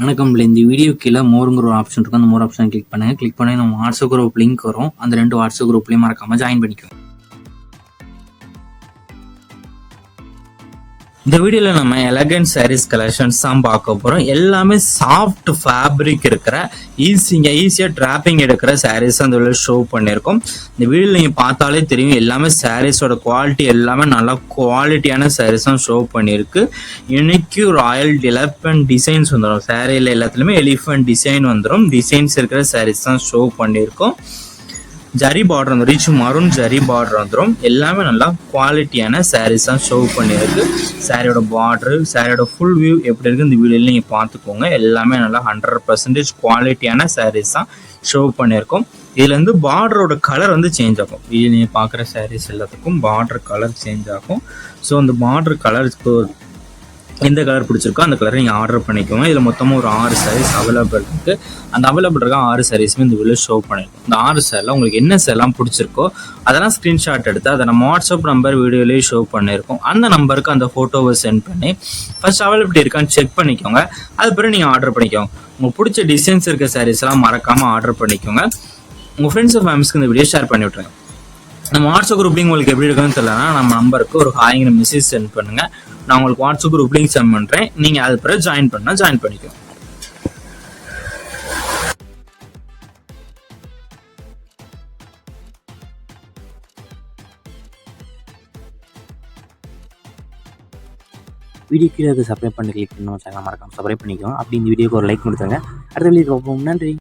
வணக்கம். இந்த வீடியோ கீழே மோருங்கிற ஒரு ஆப்ஷன் இருக்கும். அந்த மோர் ஆப்ஷன் கிளிக் பண்ணுங்க. கிளிக் பண்ணி நம்ம வாட்ஸ்அப் குரூப் லிங்க் வரும். அந்த 2 வாட்ஸ்அப் குரூப்லையும் மறக்காம ஜாயின் பண்ணிக்கோங்க. இந்த வீடியோவில் நம்ம எலகன்ட் சாரீஸ் கலெக்ஷன்ஸ் தான் பார்க்க போகிறோம். எல்லாமே சாஃப்ட் ஃபேப்ரிக் இருக்கிற ஈஸியாக ட்ராப்பிங் எடுக்கிற சாரீஸ் அந்த வீடியோவில் ஷோ பண்ணியிருக்கோம். இந்த வீடியோவில் நீங்கள் பார்த்தாலே தெரியும், எல்லாமே சாரீஸோட குவாலிட்டி எல்லாமே நல்லா குவாலிட்டியான சாரீஸ் தான் ஷோ பண்ணியிருக்கு. இன்னைக்கு ராயல் எலிஃபண்ட் டிசைன்ஸ் வந்துடும். சாரியில் எல்லாத்துலேயுமே எலிஃபண்ட் டிசைன் வந்துடும். டிசைன்ஸ் இருக்கிற சாரீஸ் தான் ஷோ பண்ணியிருக்கோம். ஜரி பார்டர் வந்து ரிச் மரூன் ஜரி பார்டர் வந்துடும். எல்லாமே நல்லா குவாலிட்டியான சாரீஸ் தான் ஷோ பண்ணியிருக்கு. சாரியோட பார்டரு, சாரியோட ஃபுல் வியூ எப்படி இருக்குது இந்த வீடியோவில் நீங்கள் பார்த்துக்கோங்க. எல்லாமே நல்லா 100% குவாலிட்டியான சாரீஸ் தான் ஷோ பண்ணியிருக்கோம். இதுலேருந்து பார்டரோட கலர் வந்து சேஞ்ச் ஆகும். இது நீங்கள் பார்க்குற சாரீஸ் எல்லாத்துக்கும் பார்டர் கலர் சேஞ்ச் ஆகும். ஸோ அந்த பார்டர் கலருக்கு எந்த கலர் பிடிச்சிருக்கோ அந்த கலரை நீங்கள் ஆர்டர் பண்ணிக்கோங்க. இதில் மொத்தமாக ஒரு 6 சாரீஸ் அவைலபிள் இருக்குது. அந்த அவைலபிள் இருக்க 6 சாரீஸுமே இந்த வீடியோ ஷோ பண்ணியிருக்கோம். இந்த 6 சாரில் உங்களுக்கு என்ன சாரெல்லாம் பிடிச்சிருக்கோ அதெல்லாம் ஸ்க்ரீன்ஷாட் எடுத்து அதை நம்ம வாட்ஸ்அப் நம்பர் வீடியோலேயே ஷோ பண்ணியிருக்கோம். அந்த நம்பருக்கு அந்த ஃபோட்டோவை சென்ட் பண்ணி ஃபர்ஸ்ட் அவைலபிலிட்டி இருக்கான்னு செக் பண்ணிக்கோங்க. அது பிறகு நீங்கள் ஆர்டர் பண்ணிக்கோங்க. உங்களுக்கு பிடிச்ச டிசைன்ஸ் இருக்க சாரீஸ்லாம் மறக்காமல் ஆர்டர் பண்ணிக்கோங்க. உங்கள் ஃப்ரெண்ட்ஸ் அண்ட் ஃபேமிலிஸ்க்கு இந்த வீடியோ ஷேர் பண்ணி விட்ருங்க. நம்ம வாட்ஸ்அப் குரூப் லிங்க் உங்களுக்கு எப்படி இருக்குன்னு தெரியலனா நம்ம நம்பருக்கு ஒரு ஹாய்ங்கிற மெசேஜ் சென்ட் பண்ணுங்கள். நான் உங்களுக்கு வாட்ஸ்அப் குரூப் லிங்க் சென்ட் பண்ணுறேன். நீங்கள் அது பிறகு ஜாயின் பண்ணிக்கோங்க. வீடியோ கீழே சப்ஸ்கிரைப் பண்ணி கிளிக் பண்ணி சேனல் மறக்காம சப்ஸ்கிரைப் பண்ணிக்கோங்க. அப்படி இந்த வீடியோக்கு ஒரு லைக் கொடுத்துருங்க. அடுத்த வீடியோ நன்றி.